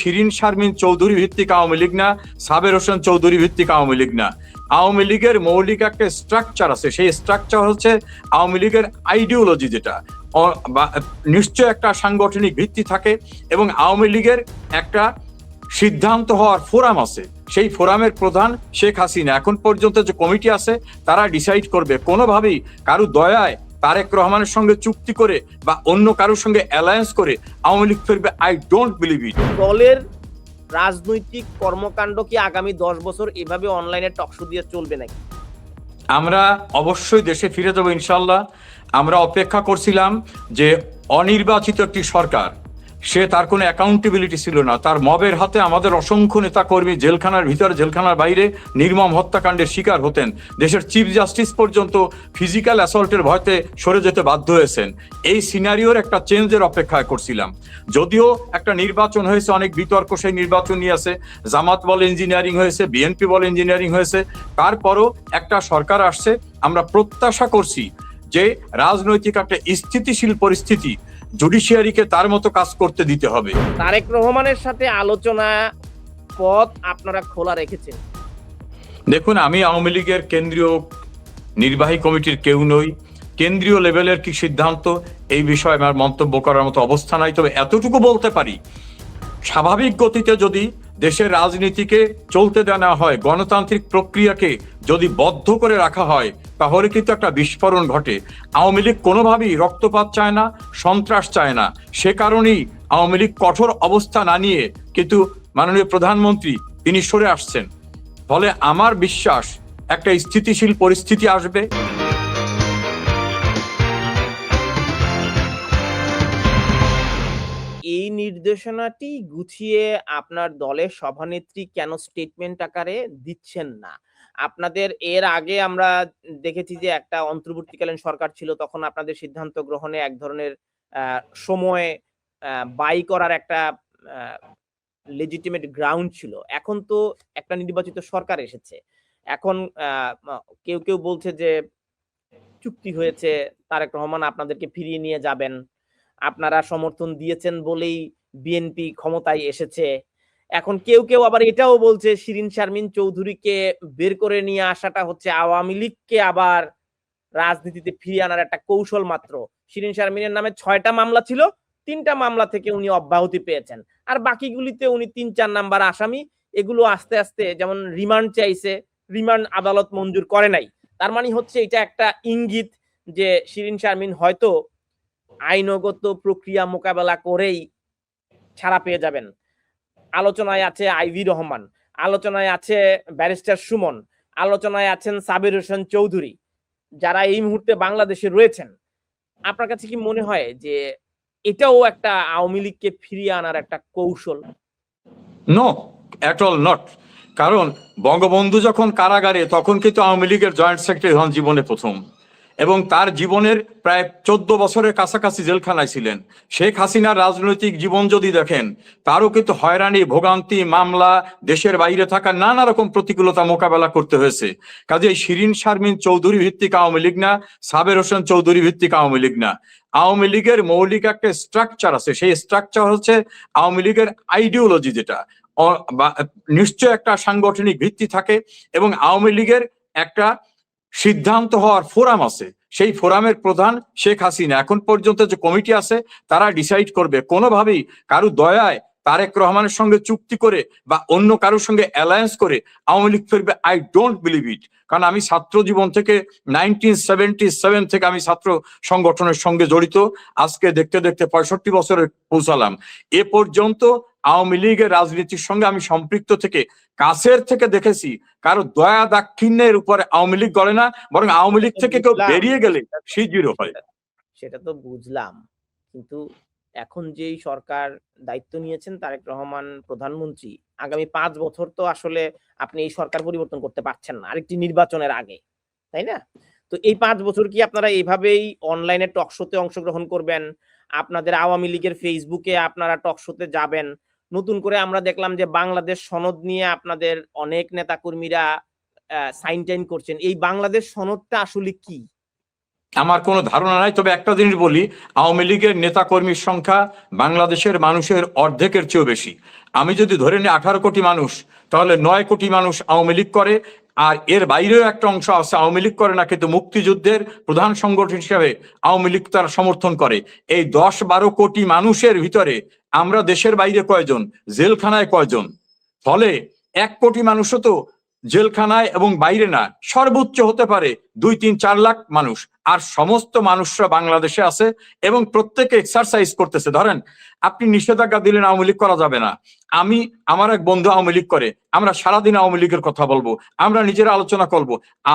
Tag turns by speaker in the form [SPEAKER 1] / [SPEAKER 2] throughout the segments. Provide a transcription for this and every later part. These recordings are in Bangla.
[SPEAKER 1] শিরিন শারমিন চৌধুরী ভিত্তিক আওয়ামী লীগ না, সাবের হোসেন চৌধুরী ভিত্তিক আওয়ামী লীগ না। আওয়ামী লীগের মৌলিক একটা স্ট্রাকচার আছে, সেই স্ট্রাকচার হচ্ছে আওয়ামী লীগের আইডিওলজি, যেটা নিশ্চয় একটা সাংগঠনিক ভিত্তি থাকে এবং আওয়ামী লীগের একটা সিদ্ধান্ত হওয়ার ফোরাম আছে। সেই ফোরামের প্রধান শেখ হাসিনা। এখন পর্যন্ত যে কমিটি আছে তারা ডিসাইড করবে। কোনোভাবেই কারো দয়ায় তারেক রহমানের সঙ্গে চুক্তি করে বা অন্য কারোর সঙ্গে অ্যালায়েন্স করে আওয়ামী লীগ ফিরবে, আই ডোন্ট বিলিভ ইট।
[SPEAKER 2] দলের রাজনৈতিক কর্মকাণ্ড কি আগামী 10 বছর এভাবে অনলাইনে টকশো দিয়ে চলবে নাকি?
[SPEAKER 1] আমরা অবশ্যই দেশে ফিরে যাবো ইনশাল্লাহ। আমরা অপেক্ষা করছিলাম যে অনির্বাচিত একটি সরকার, সে তার কোনো অ্যাকাউন্টেবিলিটি ছিল না। তার মবের হাতে আমাদের অসংখ্য নেতাকর্মী জেলখানার ভিতরে, জেলখানার বাইরে নির্মম হত্যাকাণ্ডের শিকার হতেন। দেশের চিফ জাস্টিস পর্যন্ত ফিজিক্যাল অ্যাসল্টের ভয়তে সরে যেতে বাধ্য হয়েছেন। এই সিনারিওর একটা চেঞ্জের অপেক্ষায় করছিলাম। যদিও একটা নির্বাচন হয়েছে, অনেক বিতর্ক সেই নির্বাচন নিয়ে আছে, জামাত বলে ইঞ্জিনিয়ারিং হয়েছে, বিএনপি বলে ইঞ্জিনিয়ারিং হয়েছে, তারপরও একটা সরকার আসছে। আমরা প্রত্যাশা করছি যে রাজনৈতিক একটা স্থিতিশীল পরিস্থিতি, জুডিশিয়ারিকে তার মতো কাজ করতে দিতে হবে।
[SPEAKER 2] তারেক রহমানের সাথে আলোচনা পথ আপনারা খোলা রেখেছেন?
[SPEAKER 1] দেখুন, আমি আওয়ামী লীগের কেন্দ্রীয় নির্বাহী কমিটির কেউ নই। কেন্দ্রীয় লেভেলের কি সিদ্ধান্ত এই বিষয়ে আমার মন্তব্য করার মতো অবস্থা নাই। তবে এতটুকু বলতে পারি, স্বাভাবিক গতিতে যদি দেশের রাজনীতিকে চলতে দেওয়া হয়, গণতান্ত্রিক প্রক্রিয়াকে যদি বদ্ধ করে রাখা হয়, তাহলে কিন্তু একটা বিস্ফোরণ ঘটে। আওয়ামী লীগ কোনোভাবেই রক্তপাত চায় না, সন্ত্রাস চায় না। সে কারণেই আওয়ামী লীগ কঠোর অবস্থা না নিয়ে কিন্তু মাননীয় প্রধানমন্ত্রী তিনি সরে আসছেন। ফলে আমার বিশ্বাস একটা স্থিতিশীল পরিস্থিতি আসবে।
[SPEAKER 2] এই নির্দেশনাটি গুছিয়ে আপনার দলের সভানেত্রী কেন স্টেটমেন্ট আকারে দিচ্ছেন না? আপনাদের এর আগে আমরা দেখেছি যে একটা অন্তর্বর্তীকালীন সরকার ছিল, তখন আপনাদের সিদ্ধান্ত গ্রহণে এক ধরনের সময় বাই করার একটা লেজিটিমেট গ্রাউন্ড ছিল। এখন তো একটা নির্বাচিত সরকার এসেছে। এখন কেউ কেউ বলছে যে চুক্তি হয়েছে, তারেক রহমান আপনাদেরকে ফিরিয়ে নিয়ে যাবেন, আপনারা সমর্থন দিয়েছেন বলেই বিএনপি ক্ষমতায় এসেছে। এখন কেউ কেউ আবার এটাও বলছে শিরিন শারমিন চৌধুরীকে বের করে নিয়ে আসাটা হচ্ছে আওয়ামী লীগকে আবার রাজনীতিতে ফিরিয়ে আনার একটা কৌশল মাত্র। শিরিন শারমিনের নামে 6টা মামলা ছিল, 3টা মামলা থেকে উনি অব্যাহতি পেয়েছেন, আর বাকিগুলিতে উনি 3-4 নাম্বার আসামি। এগুলো আস্তে আস্তে, যেমন রিমান্ড চাইছে, রিমান্ড আদালত মঞ্জুর করে নাই। তার মানে হচ্ছে এটা একটা ইঙ্গিত যে শিরিন শারমিন হয়তো আইনগত প্রক্রিয়া মোকাবেলা করেই ছাড়া পেয়ে যাবেন। আলোচনায় আছে আইভি রহমান, আলোচনায় আছে ব্যারিস্টার সুমন, আলোচনায় আছেন সাবির হোসেন চৌধুরী, যারা এই মুহূর্তে বাংলাদেশে রয়েছেন। আপনার কাছে কি মনে হয় যে এটাও একটা আওয়ামী লীগকে ফিরিয়ে আনার একটা কৌশল?
[SPEAKER 1] No, at all not. কারণ বঙ্গবন্ধু যখন কারাগারে, তখন কিন্তু আওয়ামী লীগের জয়েন্ট সেক্রেটারি হন জীবনে প্রথম, এবং তার জীবনের প্রায় 14 বছরের কাছাকাছি জেলখানায় ছিলেন। শেখ হাসিনার রাজনৈতিক জীবন যদি দেখেন, তারও কিন্তু হয়রানি, ভোগান্তি, মামলা, দেশের বাইরে থাকা নানা রকম প্রতিকূলতা মোকাবেলা করতে হয়েছে। কাজে শিরিন শারমিন চৌধুরী ভিত্তিক আওয়ামী লীগ না, সাবের হোসেন চৌধুরী ভিত্তিক আওয়ামী লীগ না। আওয়ামী লীগের মৌলিক একটা স্ট্রাকচার আছে, সেই স্ট্রাকচার হচ্ছে আওয়ামী লীগের আইডিওলজি, যেটা নিশ্চয় একটা সাংগঠনিক ভিত্তি থাকে এবং আওয়ামী লীগের একটা সিদ্ধান্ত হওয়ার ফোরাম আছে। সেই ফোরামের প্রধান শেখ হাসিনা। এখন পর্যন্ত যে কমিটি আছে তারা ডিসাইড করবে। কোনোভাবেই কারো দয়ায় তারেক রহমানের সঙ্গে চুক্তি করে বা অন্য কারোর সঙ্গে অ্যালায়েন্স করে আওয়ামী লীগ ফিরবে, আই ডোন্ট বিলিভ ইট। কারণ আমি ছাত্র জীবন থেকে 1977 থেকে আমি ছাত্র সংগঠনের সঙ্গে জড়িত। আজকে দেখতে দেখতে 65 বছরে পৌঁছালাম। এ পর্যন্ত আওয়ামী লীগের রাজনীতির সঙ্গে আমি সম্পৃক্ত থেকে কাছের থেকে দেখেছি কারো দয়া দাক্ষিণ্যের উপরে আওয়ামী লীগ গড়ে না, বরং আওয়ামী লীগ থেকে কেউ বেরিয়ে গেলে সে জিরো হয়।
[SPEAKER 2] সেটা তো বুঝলাম, কিন্তু এখন যেই সরকার দায়িত্ব নিয়েছেন তারেক রহমান প্রধানমন্ত্রী, আগামী 5 বছর তো আসলে আপনি এই সরকার পরিবর্তন করতে পারছেন না আরেকটি নির্বাচনের আগে, তাই না? তো এই 5 বছর কি আপনারা এইভাবেই অনলাইনে টক শোতে অংশগ্রহণ করবেন? আপনাদের আওয়ামী লীগের ফেসবুকে আপনারা টক শোতে যাবেন? নতুন করে আমরা দেখলাম যে বাংলাদেশ সনদ নিয়ে আপনাদের অনেক নেতাকর্মীরা সাইন টাইন করছেন। এই বাংলাদেশ সনদটা আসলে কি?
[SPEAKER 1] আমার কোনো ধারণা নাই, তবে একটা জিনিস বলি, আওয়ামী লীগের নেতা কর্মীর সংখ্যা বাংলাদেশের মানুষের অর্ধেকের চেয়েও বেশি। আমি যদি ধরে নিই 18 কোটি মানুষ, তাহলে 9 কোটি মানুষ আওয়ামী লীগ করে, আর এর বাইরেও একটা অংশ আছে আওয়ামী লীগ করে না, কিন্তু মুক্তিযুদ্ধের প্রধান সংগঠন হিসাবে আওয়ামী লীগ তারা সমর্থন করে। এই 10-12 কোটি মানুষের ভিতরে আমরা দেশের বাইরে কয়জন, জেলখানায় কয়জন? ফলে 1 কোটি মানুষও তো জেলখানায় এবং বাইরে না, সর্বোচ্চ হতে পারে 2-3-4 লাখ মানুষ। আর সমস্ত মানুষরা বাংলাদেশে আছে এবং প্রত্যেকে এক্সারসাইজ করতেছে। ধরেন আপনি নিষেধাজ্ঞা দিলেন আওয়ামী লীগ করা যাবে না, আমার এক বন্ধু আওয়ামী লীগ করে, আমরা সারাদিন আওয়ামী লীগের কথা বলবো, আমরা নিজেরা আলোচনা করব।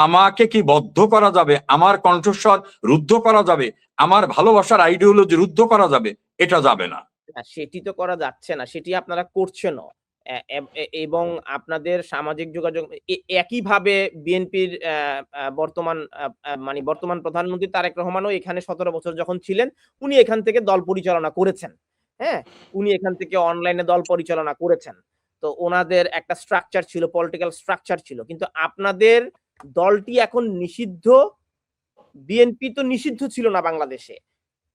[SPEAKER 1] আমাকে কি বদ্ধ করা যাবে? আমার কণ্ঠস্বর রুদ্ধ করা যাবে? আমার ভালোবাসার আইডিওলজি রুদ্ধ করা যাবে? এটা যাবে না।
[SPEAKER 2] সেটি তো করা যাচ্ছে না, সেটি আপনারা করছেনও। এবং আপনাদের সামাজিক যোগাযোগ একইভাবে বিএনপির বর্তমান প্রধানমন্ত্রী তারেক রহমানও এখানে 17 বছর যখন ছিলেন উনি এখান থেকে দল পরিচালনা করেছেন। হ্যাঁ, উনি এখান থেকে অনলাইনে দল পরিচালনা করেছেন। তো ওনাদের একটা স্ট্রাকচার ছিল, পলিটিক্যাল স্ট্রাকচার ছিল। কিন্তু আপনাদের দলটি এখন নিষিদ্ধ। বিএনপি তো নিষিদ্ধ ছিল না বাংলাদেশে।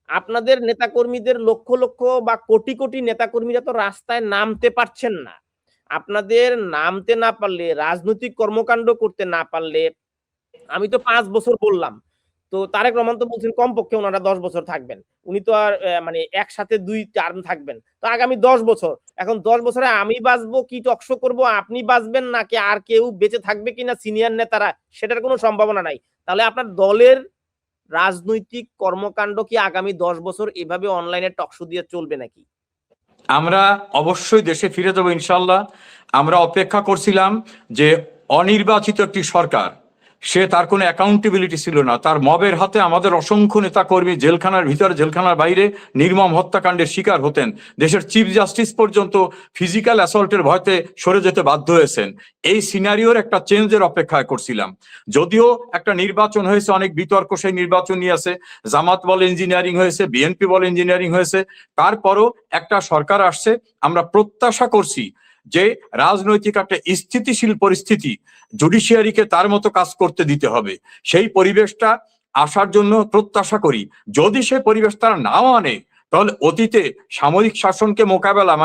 [SPEAKER 2] আপনাদের নেতাকর্মীদের লক্ষ লক্ষ বা কোটি কোটি নেতাকর্মীরা তো রাস্তায় নামতে পারছেন না। আপনাদের নামতে না পারলে, রাজনৈতিক কর্মকাণ্ড করতে না পারলে, আমি তো 5 বছর বললাম, তো তারেক রহমান তো বলছেন কমপক্ষে ওনারা 10 বছর থাকবেন। উনি তো আর একসাথে 2 টার্ম থাকবেন, তো আগামী 10 বছর। এখন 10 বছরে আমি বাঁচবো কি টকশো করব, আপনি বাঁচবেন নাকি আর কেউ বেঁচে থাকবে কিনা সিনিয়র নেতারা, সেটার কোনো সম্ভাবনা নাই। তাহলে আপনার দলের রাজনৈতিক কর্মকাণ্ড কি আগামী 10 বছর এভাবে অনলাইনে টকশো দিয়ে চলবে নাকি?
[SPEAKER 1] আমরা অবশ্যই দেশে ফিরে যাবো ইনশাল্লাহ। আমরা অপেক্ষা করছিলাম যে অনির্বাচিত একটি সরকার, সে তার কোনো অ্যাকাউন্টেবিলিটি ছিল না, তার মবের হাতে আমাদের অসংখ্য নেতা কর্মী জেলখানার ভিতরে জেলখানার বাইরে নির্মম হত্যাকাণ্ডের শিকার হতেন। দেশের চিফ জাস্টিস পর্যন্ত ফিজিক্যাল অ্যাসল্টের ভয়তে সরে যেতে বাধ্য হয়েছেন। এই সিনারিওর একটা চেঞ্জের অপেক্ষায় করছিলাম। যদিও একটা নির্বাচন হয়েছে, অনেক বিতর্ক সেই নির্বাচন নিয়ে আছে, জামাত বলে ইঞ্জিনিয়ারিং হয়েছে, বিএনপি বলে ইঞ্জিনিয়ারিং হয়েছে, তারপরও একটা সরকার আসছে। আমরা প্রত্যাশা করছি যে রাজনৈতিক একটা স্থিতিশীল পরিস্থিতি, জুডিশিয়ারিকে তার মতো কাজ করতে দিতে হবে। সেই পরিবেশটা আসার জন্য প্রত্যাশা করি। যদি সে পরিবেশ তারা নাও আনে, তাহলে অতীতে সামরিক শাসনকে মোকাবেলা,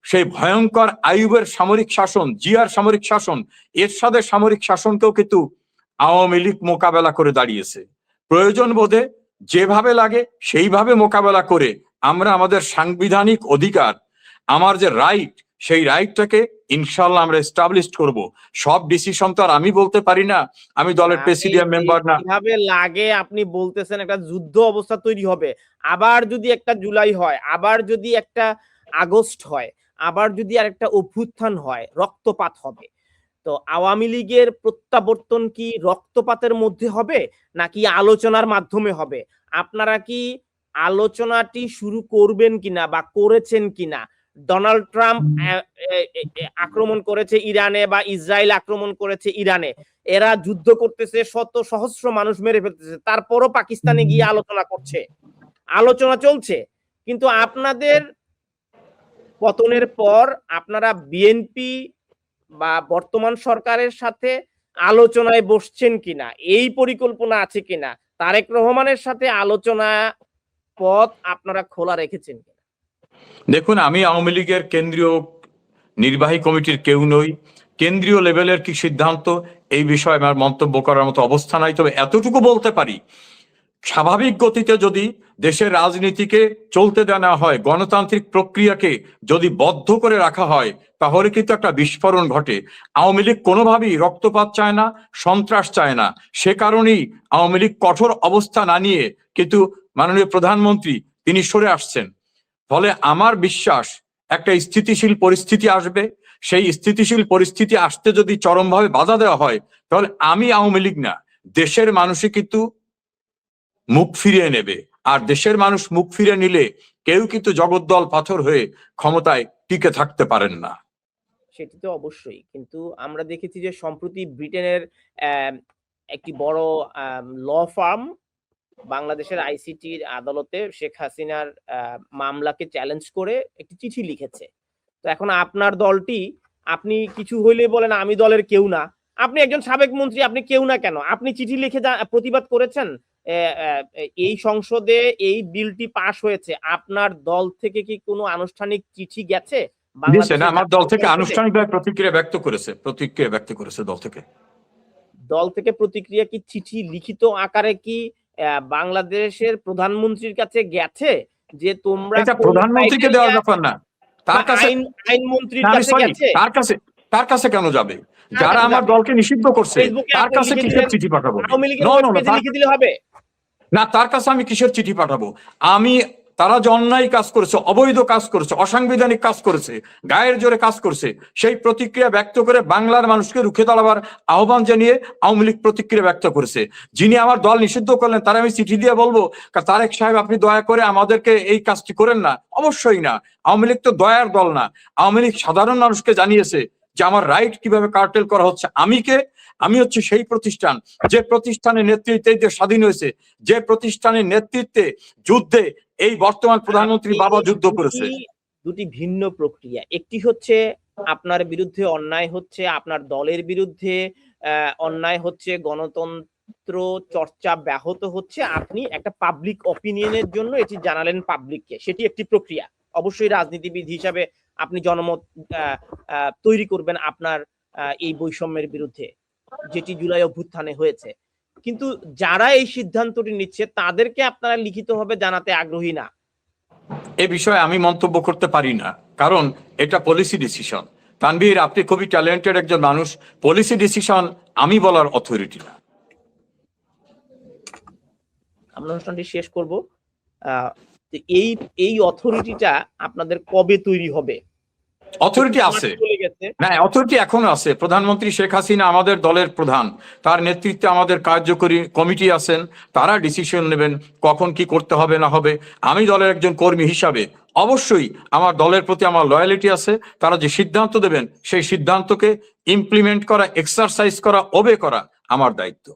[SPEAKER 1] সেই ভয়ঙ্কর আইয়ুবের সামরিক শাসন, জিয়ার সামরিক শাসন, এরশাদের সামরিক শাসনকেও কিন্তু আওয়ামী লীগ মোকাবেলা করে দাঁড়িয়েছে। প্রয়োজন বোধে যেভাবে লাগে সেইভাবে মোকাবেলা করে আমরা আমাদের সাংবিধানিক অধিকার, আমার যে রাইট, সেই রাইটটাকে ইনশাল্লাহ আমরা এস্টাবলিশ করব। সব ডিসিশন তো আর আমি বলতে পারি না, আমি দলের প্রেসিডিয়াম মেম্বার না।
[SPEAKER 2] কিভাবে লাগে আপনি বলতেছেন একটা যুদ্ধ অবস্থা তৈরি হবে, আবার যদি একটা জুলাই হয়, আবার যদি একটা আগস্ট হয়, আবার যদি আর একটা অভ্যুত্থান হয়, রক্তপাত হবে। তো আওয়ামী লীগের প্রত্যাবর্তন কি রক্তপাতের মধ্যে হবে নাকি আলোচনার মাধ্যমে হবে? আপনারা কি আলোচনাটি শুরু করবেন কিনা বা করেছেন কিনা? ডোনাল্ড ট্রাম্প আক্রমণ করেছে ইরানে বা ইসরায়েল আক্রমণ করেছে ইরানে, এরা যুদ্ধ করতেছে, শত সহস্র মানুষ মেরে ফেলতেছে, তারপরও পাকিস্তানে গিয়ে আলোচনা করছে, আলোচনা চলছে। কিন্তু আপনাদের পতনের পর আপনারা বিএনপি বা বর্তমান সরকারের সাথে আলোচনায় বসছেন কিনা, এই পরিকল্পনা আছে কিনা, তারেক রহমানের সাথে আলোচনা পথ আপনারা খোলা রেখেছেন কিনা?
[SPEAKER 1] দেখুন, আমি আওয়ামী লীগের কেন্দ্রীয় নির্বাহী কমিটির কেউ নই। কেন্দ্রীয় লেভেলের কি সিদ্ধান্ত, এই বিষয়ে আমার মন্তব্য করার মতো অবস্থা নাই। তবে এতটুকু বলতে পারি, স্বাভাবিক গতিতে যদি দেশের রাজনীতিকে চলতে দেওয়া হয়, গণতান্ত্রিক প্রক্রিয়াকে যদি বদ্ধ করে রাখা হয়, তাহলে কিন্তু একটা বিস্ফোরণ ঘটে। আওয়ামী লীগ কোনোভাবেই রক্তপাত চায় না, সন্ত্রাস চায় না। সে কারণেই আওয়ামী লীগ কঠোর অবস্থা না নিয়ে কিন্তু মাননীয় প্রধানমন্ত্রী তিনি সরে আসছেন। ফলে আমার বিশ্বাস একটা স্থিতিশীল পরিস্থিতি আসবে। সেই স্থিতিশীল পরিস্থিতি আসতে যদি চরমভাবে বাধা দেওয়া হয়, তাহলে আমি আওয়ামী লীগ না, দেশের মানুষই কিন্তু মুখ ফিরিয়ে নেবে। আর দেশের মানুষ মুখ ফিরিয়ে নিলে কেউ কিন্তু জগদ্দল পাথর হয়ে ক্ষমতায় টিকে থাকতে পারেন না।
[SPEAKER 2] সেটি তো অবশ্যই, কিন্তু আমরা দেখেছি যে সম্প্রতি ব্রিটেনের একটি বড় ল ফার্ম বাংলাদেশের আইসিটির আদালতে শেখ হাসিনার মামলাকে চ্যালেঞ্জ করে একটি চিঠি লিখেছে। তো এখন আপনার দলটি, আপনি কিছু হইলে বলেন আমি দলের কেউ না, আপনি একজন সাবেক মন্ত্রী, আপনি কেউ না কেন, আপনি চিঠি লিখে প্রতিবাদ করেছেন এই সংসদে এই বিলটি পাশ হয়েছে, আপনার দল থেকে কি কোনো আনুষ্ঠানিক চিঠি গেছে
[SPEAKER 1] দিয়েছে না, আমার দল থেকে
[SPEAKER 2] সংসদে?
[SPEAKER 1] আনুষ্ঠানিকভাবে প্রতিক্রিয়া ব্যক্ত করেছে
[SPEAKER 2] দল থেকে প্রতিক্রিয়া কি চিঠি লিখিত আকারে কি বাংলাদেশের প্রধানমন্ত্রীর কাছে গেছে যে তোমরা
[SPEAKER 1] এটা
[SPEAKER 2] কোন
[SPEAKER 1] প্রধানমন্ত্রীকে দেওয়ার
[SPEAKER 2] criteria
[SPEAKER 1] ব্যাপার না, তার
[SPEAKER 2] বা
[SPEAKER 1] কাছে
[SPEAKER 2] আইনমন্ত্রীর
[SPEAKER 1] না, আমি
[SPEAKER 2] কাছে
[SPEAKER 1] sorry,
[SPEAKER 2] গেছে?
[SPEAKER 1] তার কাছে কেন যাবে?
[SPEAKER 2] কার
[SPEAKER 1] যারা
[SPEAKER 2] কাছে
[SPEAKER 1] আমার
[SPEAKER 2] যাবে?
[SPEAKER 1] দলকে নিষিদ্ধ করছে
[SPEAKER 2] ফেসবুকে
[SPEAKER 1] তার
[SPEAKER 2] আপনি
[SPEAKER 1] কাছে
[SPEAKER 2] লিখে
[SPEAKER 1] কিসের
[SPEAKER 2] দিলেন,
[SPEAKER 1] চিঠি পাঠাবো?
[SPEAKER 2] আওয়ামী লীগের
[SPEAKER 1] নো
[SPEAKER 2] ওয়েব
[SPEAKER 1] নো
[SPEAKER 2] পেজে লিখে দিলে হবে?
[SPEAKER 1] না, তার কাছে আমি কিসের চিঠি পাঠাবো? তারা যে অন্যায় কাজ করেছে, অবৈধ কাজ করেছে, অসাংবিধানিক কাজ করেছে, গায়ের জোরে কাজ করেছে, সেই প্রতিক্রিয়া ব্যক্ত করে বাংলার মানুষকে রুখে দাঁড়াবার আহ্বান জানিয়ে আওয়ামী লীগ প্রতিক্রিয়া ব্যক্ত করেছে। যিনি আমার দল নিষিদ্ধ করলেন তারা আমি চিঠি দিয়ে বলবো তারেক সাহেব আপনি দয়া করে আমাদেরকে এই কাজটি করেন না? অবশ্যই না। আওয়ামী লীগ তো দয়ার দল না। আওয়ামী লীগ সাধারণ মানুষকে জানিয়েছে যে আমার রাইট কিভাবে কার্টেল করা হচ্ছে। আমি হচ্ছে সেই প্রতিষ্ঠান, যে প্রতিষ্ঠানের নেতৃত্বে যে স্বাধীন হয়েছে, যে প্রতিষ্ঠানের নেতৃত্বে যুদ্ধে এই বর্তমান প্রধানমন্ত্রী বাবা যুদ্ধ করেছে।
[SPEAKER 2] দুটি ভিন্ন প্রক্রিয়া। একটি হচ্ছে আপনার বিরুদ্ধে অন্যায় হচ্ছে, আপনার দলের বিরুদ্ধে অন্যায় হচ্ছে, গণতন্ত্র চর্চা ব্যাহত হচ্ছে, আপনি একটা পাবলিক অপিনিয়নের জন্য এটি জানালেন পাবলিককে, সেটি একটি প্রক্রিয়া। অবশ্যই রাজনীতিবিদ হিসাবে আপনি জনমত তৈরি করবেন আপনার এই বৈষম্যের বিরুদ্ধে, যেটি জুলাই অভ্যুত্থানে হয়েছে। কিন্তু যারা এই সিদ্ধান্তটি নিচ্ছে তাদেরকে আপনারা লিখিতভাবে জানাতে আগ্রহী না।
[SPEAKER 1] এ বিষয়ে আমি মন্তব্য করতে পারি না, কারণ এটা পলিসি ডিসিশন। তানভীর, আপনি খুবই ট্যালেন্টেড একজন মানুষ, পলিসি ডিসিশন আমি বলার অথরিটি না।
[SPEAKER 2] আমরা অনুষ্ঠানটি শেষ করব। এই অথরিটিটা আপনাদের কবে তৈরি হবে?
[SPEAKER 1] অথরিটি আছে না, অথরিটি এখনো আছে। প্রধানমন্ত্রী শেখ হাসিনা আমাদের দলের প্রধান, তার নেতৃত্বে আমাদের কার্যকরী কমিটি আছেন, তারা ডিসিশন নেবেন কখন কি করতে হবে না হবে। আমি দলের একজন কর্মী হিসাবে অবশ্যই আমার দলের প্রতি আমার লয়ালিটি আছে। তারা যে সিদ্ধান্ত দেবেন সেই সিদ্ধান্তকে ইমপ্লিমেন্ট করা, এক্সারসাইজ করা, ওবে করা আমার দায়িত্ব।